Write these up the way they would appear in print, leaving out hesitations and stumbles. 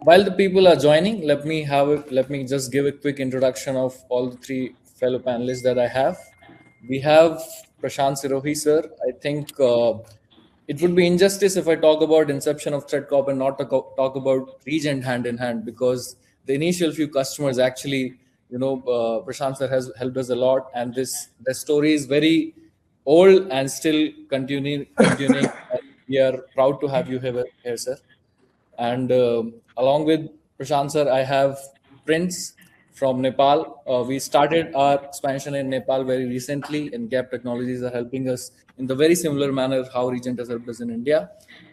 While the people are joining, let me just give a quick introduction of all the three fellow panelists that I have. We have Prashant Sirohi, sir. I think it would be injustice if I talk about inception of Threatcop and not talk about Regent hand in hand, because the initial few customers actually, Prashant sir has helped us a lot, and the story is very old and still continuing. We are proud to have you here, sir. And along with Prashant sir, I have Prince from Nepal. We started our expansion in Nepal very recently, and Gap Technologies are helping us in the very similar manner how Regent has helped us in India.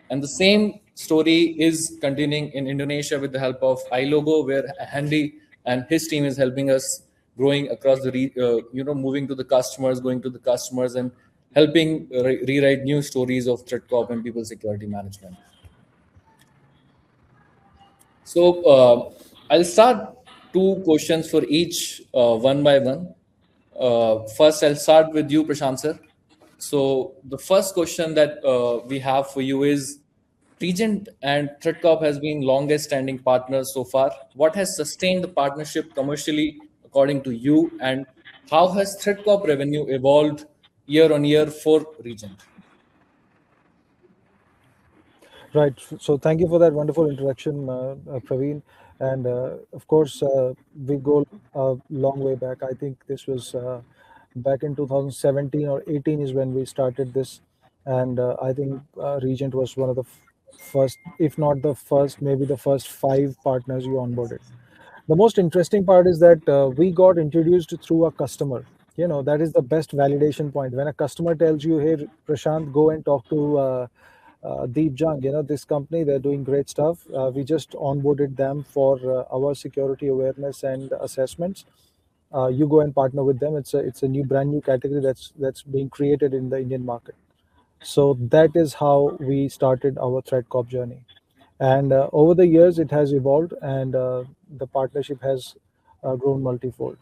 And the same story is continuing in Indonesia with the help of iLogo, where Handy and his team is helping us growing across moving to the customers, going to the customers, and helping rewrite new stories of Threatcop and people security management. So I'll start two questions for each, one by one. First, I'll start with you, Prashant sir. So the first question that we have for you is, Regent and Threatcop has been longest standing partners so far. What has sustained the partnership commercially according to you, and how has Threatcop revenue evolved year on year for Regent? Right. So thank you for that wonderful introduction, Praveen. And of course, we go a long way back. I think this was back in 2017 or 18 is when we started this. And I think Regent was one of the first, if not the first, maybe the first 5 partners you onboarded. The most interesting part is that we got introduced through a customer. That is the best validation point. When a customer tells you, hey, Prashant, go and talk to Deep Jung, this company, they're doing great stuff. We just onboarded them for our security awareness and assessments. You go and partner with them. It's a brand new category that's being created in the Indian market. So that is how we started our Threatcop journey. And over the years, it has evolved, and the partnership has grown multifold.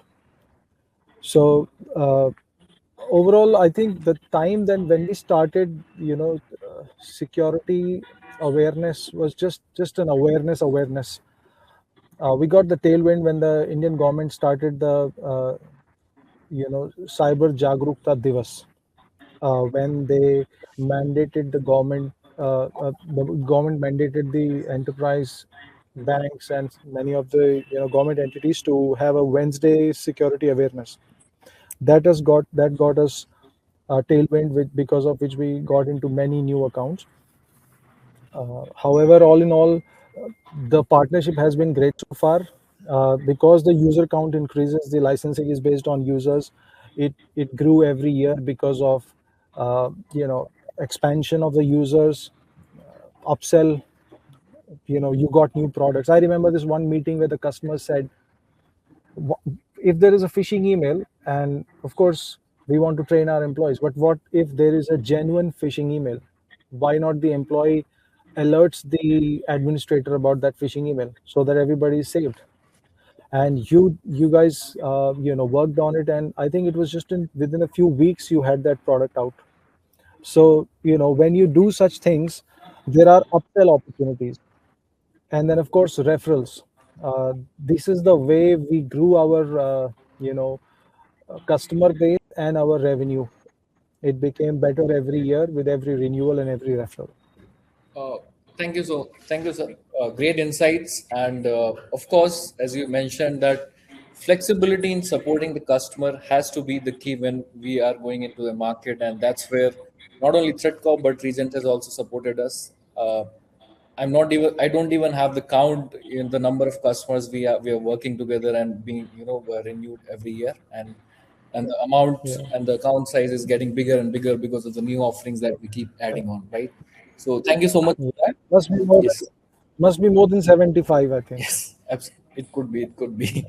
So overall, I think the time then when we started, security awareness was just an awareness. We got the tailwind when the Indian government started the Cyber Jagrukta Divas, when they mandated the government mandated the enterprise banks and many of the government entities to have a Wednesday security awareness. That got us tailwind, because of which we got into many new accounts. However, all in all, the partnership has been great so far. Because the user count increases, the licensing is based on users. It grew every year because of expansion of the users, upsell. You got new products. I remember this one meeting where the customer said, if there is a phishing email, and of course we want to train our employees, but what if there is a genuine phishing email? Why not the employee alerts the administrator about that phishing email so that everybody is saved? And you guys worked on it, and I think it was just within a few weeks you had that product out. So when you do such things, there are upsell opportunities, and then of course referrals. This is the way we grew our customer base and our revenue. It became better every year with every renewal and every referral. Thank you, sir. Great insights, and of course, as you mentioned, that flexibility in supporting the customer has to be the key when we are going into the market, and that's where not only Threatcop but Regent has also supported us. I don't even have the count in the number of customers we are working together and being renewed every year, and the amount and the account size is getting bigger and bigger because of the new offerings that we keep adding on, right? So thank you so much for that. Yes. Must be more than 75, I think. Yes, absolutely. It could be. It could be.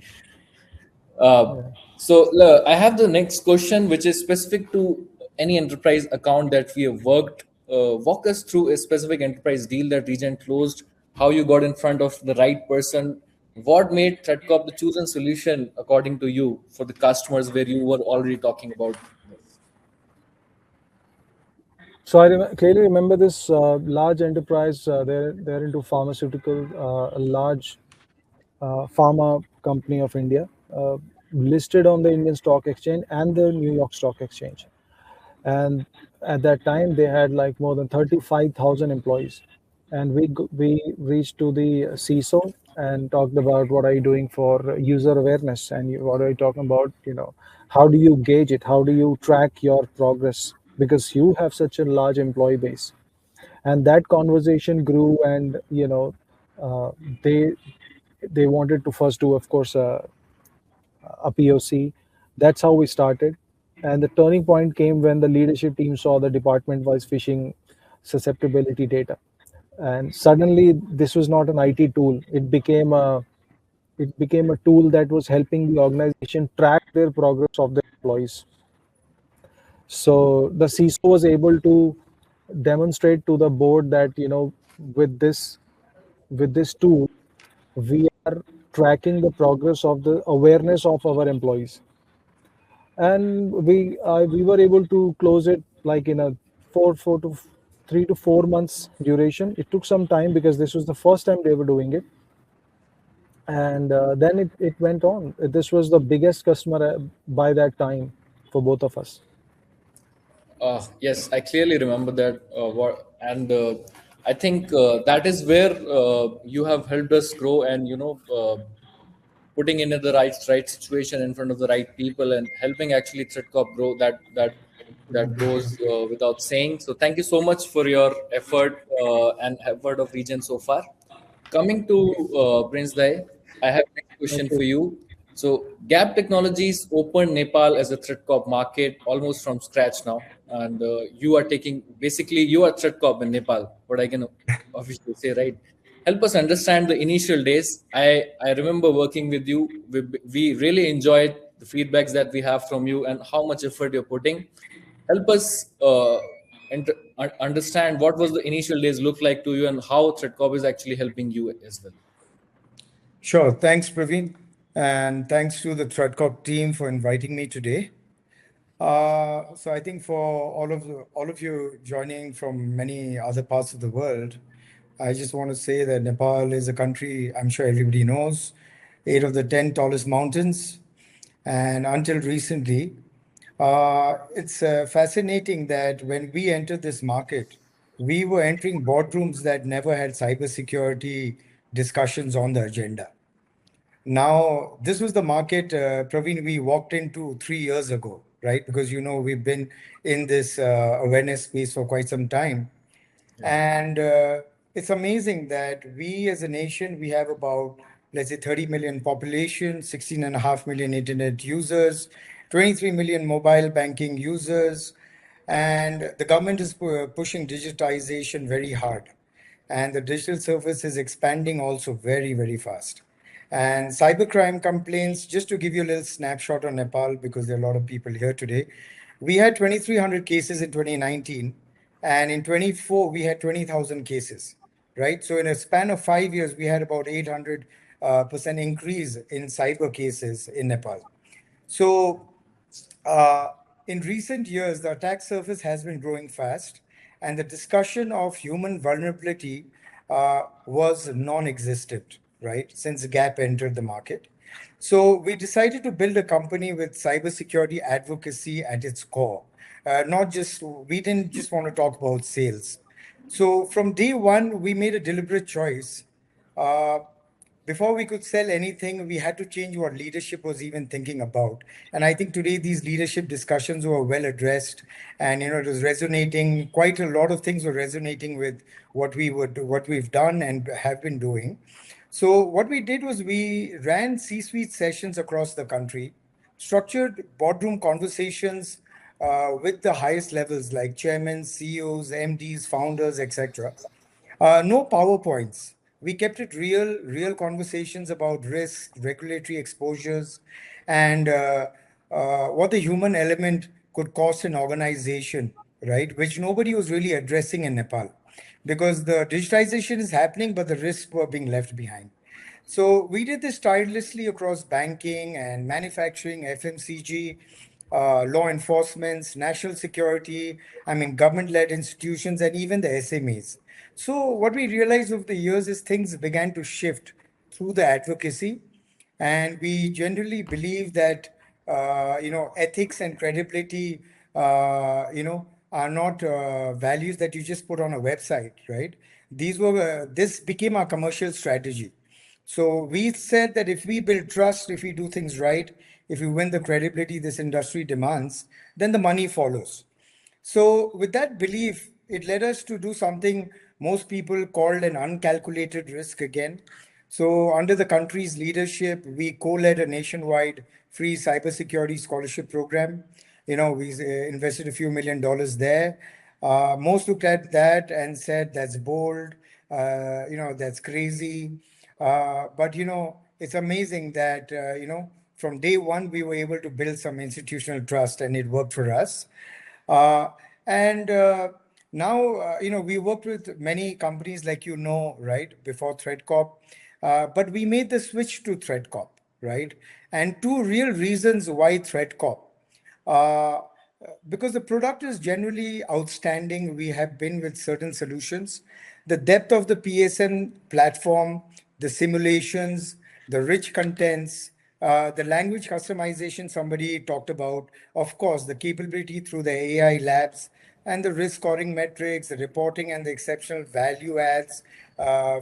So I have the next question, which is specific to any enterprise account that we have worked. Walk us through a specific enterprise deal that Regent closed, how you got in front of the right person, what made Threatcop the chosen solution according to you for the customers where you were already talking about this? So clearly remember this large enterprise. They're into pharmaceutical, a large pharma company of India, listed on the Indian Stock Exchange and the New York Stock Exchange. And at that time, they had like more than 35,000 employees. And we reached to the CISO and talked about what are you doing for user awareness, and what are you talking about? How do you gauge it? How do you track your progress? Because you have such a large employee base. And that conversation grew, and uh, they they wanted to first do, of course, a POC. That's how we started. And the turning point came when the leadership team saw the department-wise phishing susceptibility data. And suddenly, this was not an IT tool. It became a tool that was helping the organization track their progress of their employees. So the CISO was able to demonstrate to the board that with this tool, we are tracking the progress of the awareness of our employees. And we were able to close it like in a 3 to 4 months duration. It took some time because this was the first time they were doing it. And then it went on. This was the biggest customer by that time for both of us. Yes, I clearly remember that. And I think that is where you have helped us grow, and putting in the right situation in front of the right people, and helping actually Threatcop grow. That goes without saying. So thank you so much for your effort and effort of Region so far. Coming to Prince Dai, I have next question for Okay. you. So Gap Technologies opened Nepal as a Threatcop market almost from scratch now, and you are taking, basically you are Threatcop in Nepal. What I can officially say, right? Help us understand the initial days. I remember working with you. We really enjoyed the feedbacks that we have from you and how much effort you're putting. Help us understand what was the initial days look like to you, and how Threatcop is actually helping you as well. Sure. Thanks, Praveen. And thanks to the Threatcop team for inviting me today. So I think for all of you joining from many other parts of the world, I just want to say that Nepal is a country I'm sure everybody knows, eight of the 10 tallest mountains. And until recently, it's fascinating that when we entered this market, we were entering boardrooms that never had cybersecurity discussions on the agenda. Now, this was the market, Praveen, we walked into 3 years ago, right? Because, we've been in this awareness space for quite some time. Yeah. And it's amazing that we as a nation, we have about, let's say, 30 million population, 16.5 million internet users, 23 million mobile banking users, and the government is pushing digitization very hard. And the digital service is expanding also very, very fast. And cybercrime complaints, just to give you a little snapshot on Nepal, because there are a lot of people here today, we had 2,300 cases in 2019, and in 24 we had 20,000 cases, right? So in a span of 5 years, we had about 800% increase in cyber cases in Nepal. So, uh, in recent years, the attack surface has been growing fast, and the discussion of human vulnerability was non existent, right, since Gap entered the market. So, we decided to build a company with cybersecurity advocacy at its core. We didn't just want to talk about sales. So, from day one, we made a deliberate choice. Uh, Before we could sell anything, we had to change what leadership was even thinking about. And I think today these leadership discussions were well addressed, and it was resonating. Quite a lot of things were resonating with what we've done and have been doing. So what we did was we ran C-suite sessions across the country, structured boardroom conversations with the highest levels like chairmen, CEOs, MDs, founders, etc. No PowerPoints. We kept it real conversations about risk, regulatory exposures, and what the human element could cost an organization, right? Which nobody was really addressing in Nepal, because the digitization is happening, but the risks were being left behind. So we did this tirelessly across banking and manufacturing, FMCG, law enforcement, national security, I mean, government-led institutions, and even the SMEs. So what we realized over the years is things began to shift through the advocacy, and we generally believe that ethics and credibility are not values that you just put on a website, right? This became our commercial strategy. So we said that if we build trust, if we do things right, if we win the credibility this industry demands, then the money follows. So, with that belief, it led us to do something most people called an uncalculated risk again. So, under the country's leadership, we co-led a nationwide free cybersecurity scholarship program. We invested a few $1 million there. Most looked at that and said, "That's bold. That's crazy." But it's amazing that from day one we were able to build some institutional trust, and it worked for us. Uh, and Now, we worked with many companies like right, before Threatcop, but we made the switch to Threatcop, right? And two real reasons why Threatcop. Uh, because the product is generally outstanding, we have been with certain solutions. The depth of the PSN platform, the simulations, the rich contents, the language customization somebody talked about, of course, the capability through the AI labs, and the risk scoring metrics, the reporting, and the exceptional value adds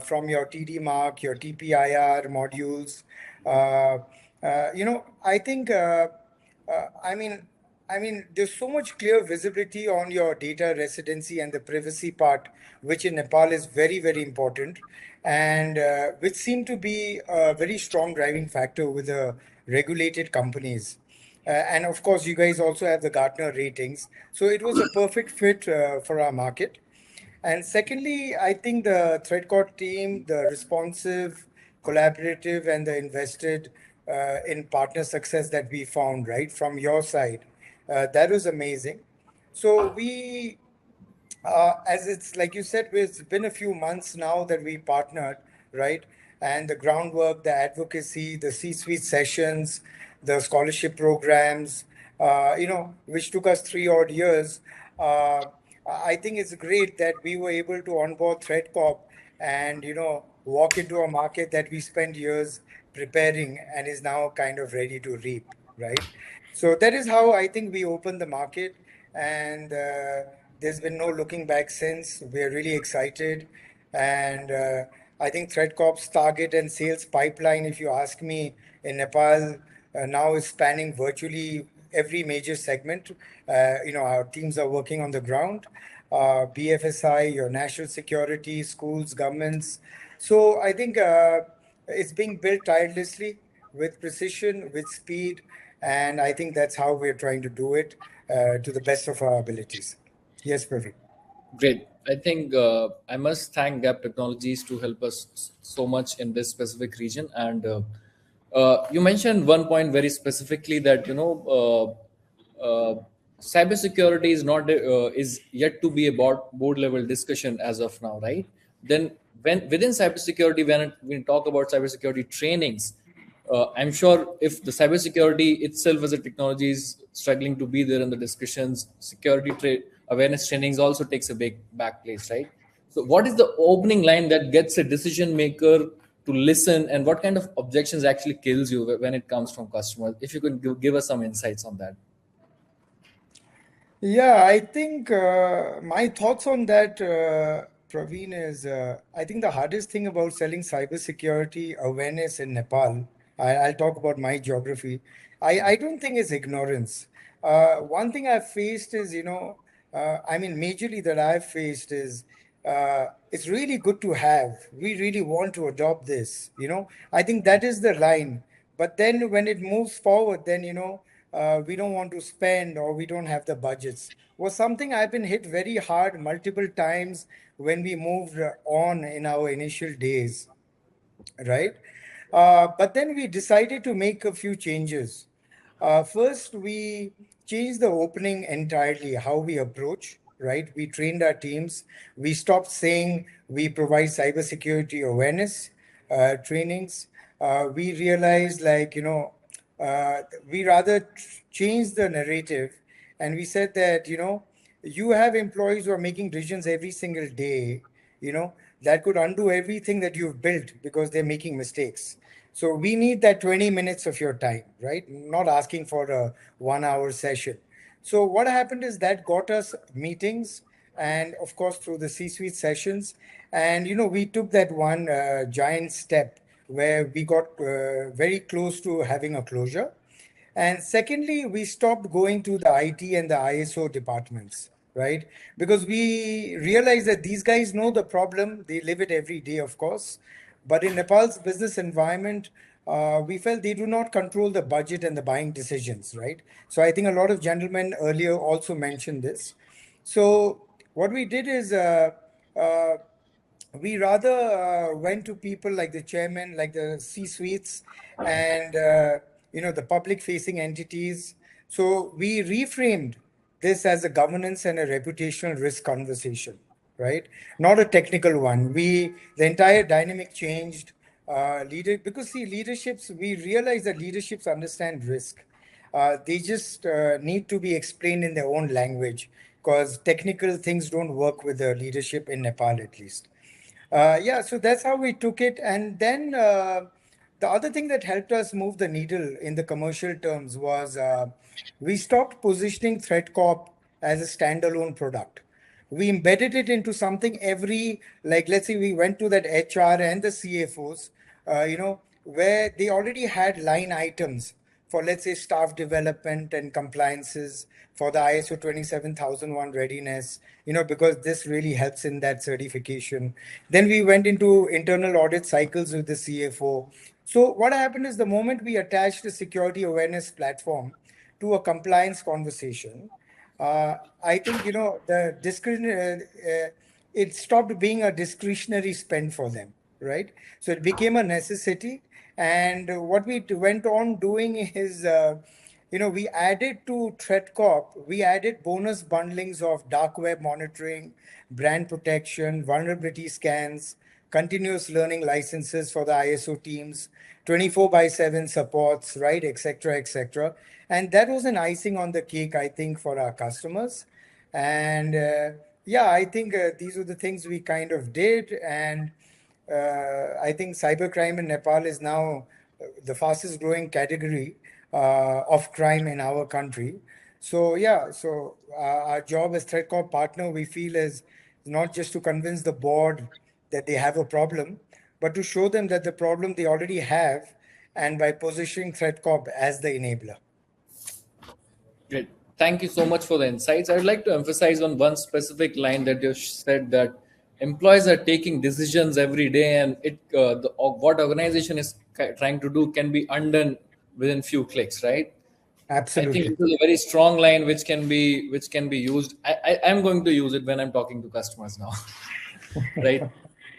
from your TD mark, your TPIR modules. I think. Uh, I mean, there's so much clear visibility on your data residency and the privacy part, which in Nepal is very, very important, and which seem to be a very strong driving factor with the regulated companies. And of course, you guys also have the Gartner ratings. So it was a perfect fit for our market. And secondly, I think the Threatcop team, the responsive, collaborative, and the invested in partner success that we found, right, from your side, that was amazing. So as it's like you said, it's been a few months now that we partnered, right? And the groundwork, the advocacy, the C-suite sessions, the scholarship programs, which took us 3 odd years. Uh, I think it's great that we were able to onboard Threatcop and walk into a market that we spent years preparing and is now kind of ready to reap, right? So that is how I think we opened the market, and there's been no looking back since. We are really excited, and I think Threatcop's target and sales pipeline, if you ask me, in Nepal now is spanning virtually every major segment. Our teams are working on the ground. BFSI, your national security, schools, governments. So I think it's being built tirelessly with precision, with speed, and I think that's how we're trying to do it to the best of our abilities. Yes, Praveen. Great. I think I must thank Gap Technologies to help us so much in this specific region. And you mentioned one point very specifically that cybersecurity is not is yet to be a board level discussion as of now, right? Then when within cybersecurity, when we talk about cybersecurity trainings, I'm sure if the cybersecurity itself as a technology is struggling to be there in the discussions, awareness trainings also takes a big back place, right? So, what is the opening line that gets a decision maker to listen, and what kind of objections actually kills you when it comes from customers? If you could give us some insights on that. Yeah, I think my thoughts on that, Praveen, is I think the hardest thing about selling cybersecurity awareness in Nepal, I'll talk about my geography. I don't think it's ignorance. One thing I've faced is, majorly that I've faced is it's really good to have. We really want to adopt this. I think that is the line. But then when it moves forward, then, we don't want to spend or we don't have the budgets. Was something I've been hit very hard multiple times when we moved on in our initial days, right? But then we decided to make a few changes. First, we changed the opening entirely, how we approach, right? We trained our teams. We stopped saying we provide cybersecurity awareness trainings. We realized, like, uh, we rather changed the narrative, and we said that, you have employees who are making decisions every single day, you know, that could undo everything that you've built because they're making mistakes. So we need that 20 minutes of your time, right? Not asking for a 1 hour session. So what happened is that got us meetings, and of course through the C-suite sessions, and we took that one giant step where we got very close to having a closure. And secondly, we stopped going to the IT and the ISO departments, right? Because we realized that these guys know the problem, they live it every day, of course. But in Nepal's business environment, we felt they do not control the budget and the buying decisions, right? So I think a lot of gentlemen earlier also mentioned this. So what we did is uh, we rather went to people like the chairman, like the C-suites, and the public-facing entities. So we reframed this as a governance and a reputational risk conversation, right? Not a technical one. The entire dynamic changed. Because see, leaderships, we realize that leaderships understand risk. They just need to be explained in their own language, because technical things don't work with the leadership in Nepal, at least. Yeah, so that's how we took it. And then the other thing that helped us move the needle in the commercial terms was we stopped positioning Threatcop as a standalone product. We embedded it into something like let's say we went to that HR and the CFOs, where they already had line items for, let's say, staff development and compliances, for the ISO 27001 readiness, because this really helps in that certification. Then we went into internal audit cycles with the CFO. So what happened is, the moment we attached a security awareness platform to a compliance conversation, I think, it stopped being a discretionary spend for them, right? So it became a necessity. And what we went on doing is, we added to Threatcop, we added bonus bundlings of dark web monitoring, brand protection, vulnerability scans, continuous learning licenses for the ISO teams, 24 by 7 supports, right, etc., etc. And that was an icing on the cake, I think, for our customers. And yeah, I think these are the things we kind of did. And I think cybercrime in Nepal is now the fastest growing category of crime in our country. So yeah, so our job as Threatcop partner, we feel, is not just to convince the board that they have a problem, but to show them that the problem they already have, and by positioning Threatcop as the enabler. Great. Thank you so much for the insights. I'd like to emphasize on one specific line that you said, that employees are taking decisions every day, and what organization is trying to do can be undone within few clicks, right? I think Absolutely. this is a very strong line which can be used. I'm going to use it when I'm talking to customers now. Right.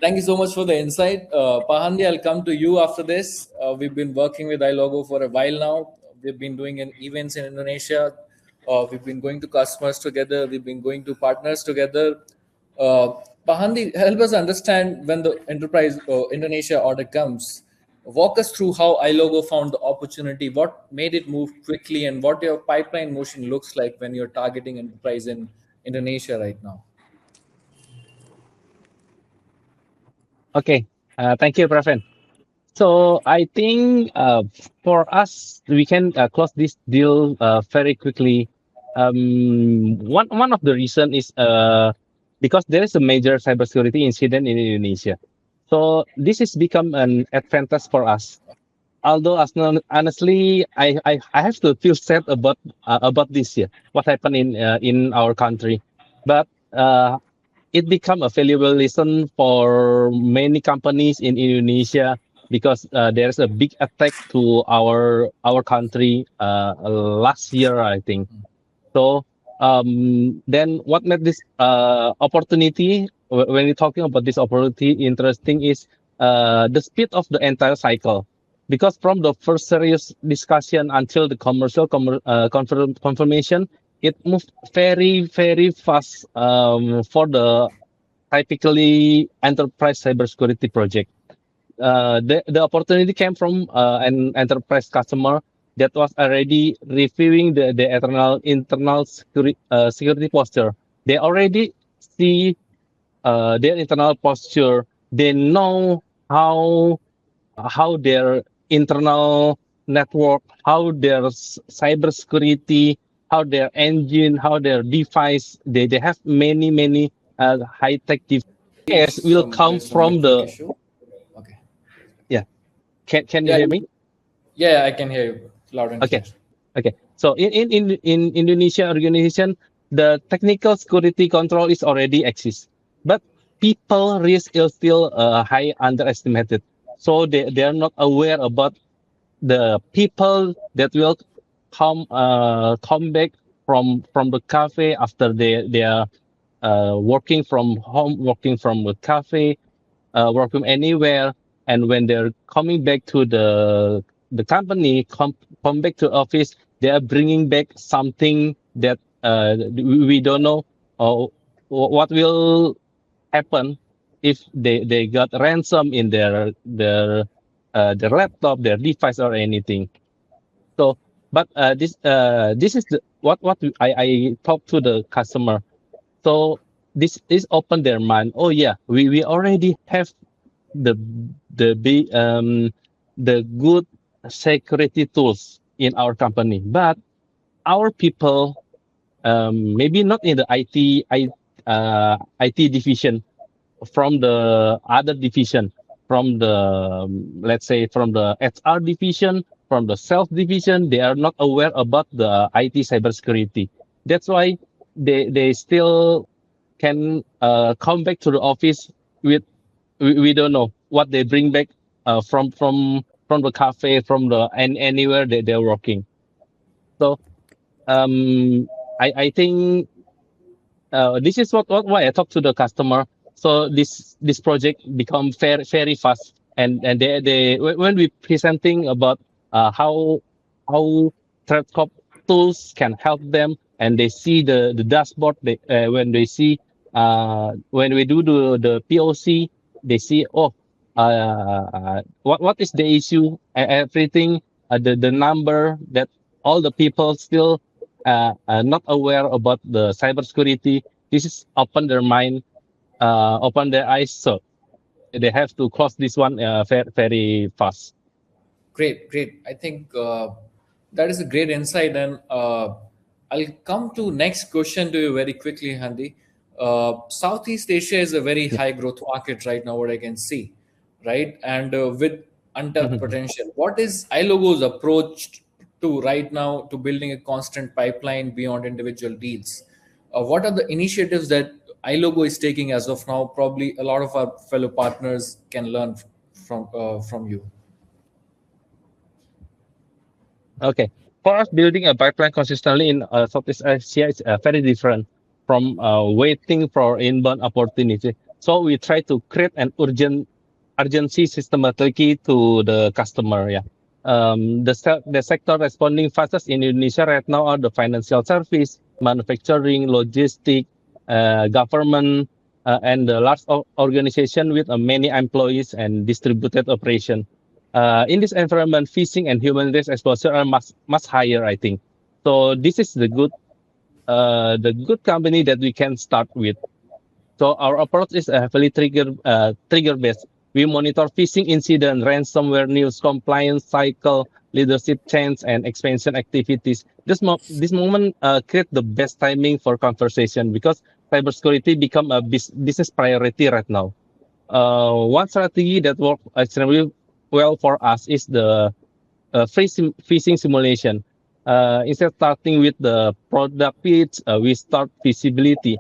Thank you so much for the insight. Pahandi, I'll come to you after this. We've been working with iLogo for a while now. We've been doing events in Indonesia. We've been going to customers together. We've been going to partners together. Pahandi, help us understand when the enterprise Indonesia order comes. Walk us through how iLogo found the opportunity, what made it move quickly, and what your pipeline motion looks like when you're targeting enterprise in Indonesia right now. Okay. Thank you, Praveen. So I think for us, we can close this deal very quickly. One of the reason is because there is a major cybersecurity incident in Indonesia. So this has become an advantage for us. Although, honestly, I have to feel sad about this year, what happened in our country, but it become a valuable lesson for many companies in Indonesia because there's a big attack to our country last year, I think. So then what made this opportunity, when you're talking about this opportunity, interesting is the speed of the entire cycle. Because from the first serious discussion until the commercial confirmation, it moved very, very fast for the typically enterprise cybersecurity project. The opportunity came from an enterprise customer that was already reviewing the internal security posture. They already see their internal posture. They know how their internal network, how their cybersecurity, how their engine, how their device. They have many high tech devices will come There's some from network the issue. Okay. yeah. Can you Yeah, hear me? yeah, I can hear you loud and Okay. clear. Okay. So in Indonesia organization, the technical security control is already exists, but people risk is still high underestimated. So they are not aware about the people that will come back from the cafe after they are working from home, working from the cafe, work from anywhere, and when they're coming back to the company, come back to office, they are bringing back something that we don't know what will happen if they got ransom in their laptop, their device, or anything. So, but this is what I talk to the customer. So this is open their mind. Oh yeah, we already have the the big the good security tools in our company, but our people maybe not in the IT division, from the other division, from the let's say from the HR division, from the sales division, they are not aware about the IT cybersecurity. That's why they still can come back to the office with we don't know what they bring back from the cafe, from the and anywhere they're working. So I think this is what why I talk to the customer. So this project become very fast, and they when we presenting about how Threatcop tools can help them, and they see the dashboard. When they see when we do the POC, they see what is the issue, everything, the number that all the people still not aware about the cybersecurity. This is open their mind, open their eyes. So they have to cross this one very fast. Great, great. I think that is a great insight, and I'll come to next question to you very quickly, Handi. Southeast Asia is a very Yeah. high growth market right now, what I can see, right? And with untapped potential. What is iLogo's approach to right now to building a constant pipeline beyond individual deals? What are the initiatives that iLogo is taking as of now? Probably a lot of our fellow partners can learn from you. Okay. For us, building a pipeline consistently in Southeast Asia is very different from waiting for inbound opportunity. So we try to create an urgency systematically to the customer. Yeah. The sector responding fastest in Indonesia right now are the financial service, manufacturing, logistic, government, and the large organization with many employees and distributed operation. In this environment, phishing and human risk exposure are much higher, I think. So this is the good company that we can start with. So our approach is heavily trigger based. We monitor phishing incident, ransomware news, compliance cycle, leadership change, and expansion activities. This moment create the best timing for conversation because cybersecurity become a business priority right now. One strategy that worked extremely well for us is the phishing simulation. Instead of starting with the product pitch, we start visibility.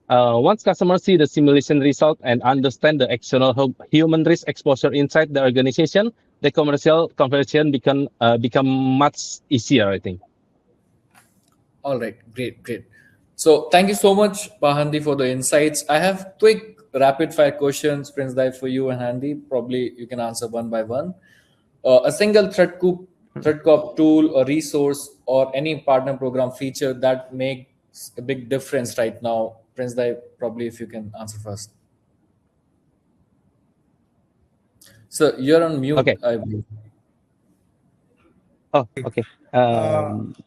Once customers see the simulation result and understand the external human risk exposure inside the organization, the commercial conversion become much easier, I think. All right, great, great. So thank you so much, Bahandi, for the insights. I have quick rapid fire questions, Prince Dai, for you and Handy. Probably you can answer one by one. A single Threatcop tool, a resource, or any partner program feature that makes a big difference right now. Prince Dai, probably if you can answer first. So you're on mute, Okay. I believe. Oh, okay.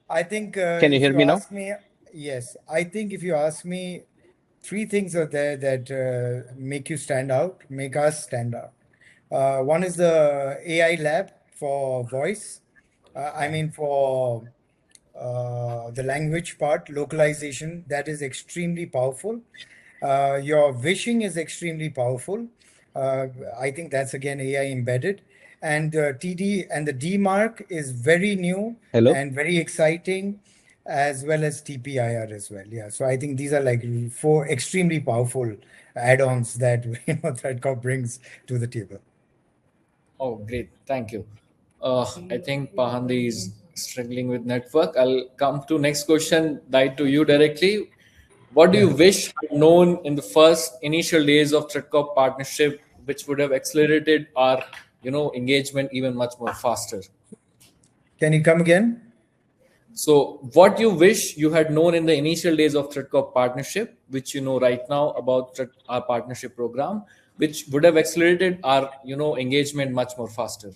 I think Can you if hear you me now? ask me, yes, I think if you ask me, three things are there that make you stand out, make us stand out. One is the AI lab for voice. I mean, for the language part, localization, that is extremely powerful. Your wishing is extremely powerful. Uh, I think that's again AI embedded. And TD and the D mark is very new Hello? and very exciting, as well as TPIR as well. Yeah. So I think these are like four extremely powerful add-ons that Threatcop brings to the table. Oh, great. Thank you. I think Pahandi is struggling with network. I'll come to next question, dive to you directly. What do you Yeah. wish had known in the first initial days of Threatcop partnership, which would have accelerated our, engagement even much more faster? Can you come again? So, what you wish you had known in the initial days of Threatcop partnership, which you know right now about our partnership program, which would have accelerated our, engagement much more faster?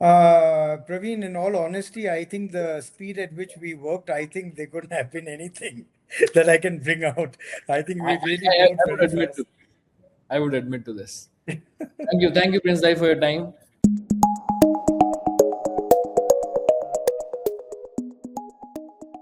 Praveen, in all honesty, I think the speed at which we worked, I think there couldn't have been anything that I can bring out. I think we really I moved would very admit to fast. I would admit to this. Thank you, Prince Dai, for your time.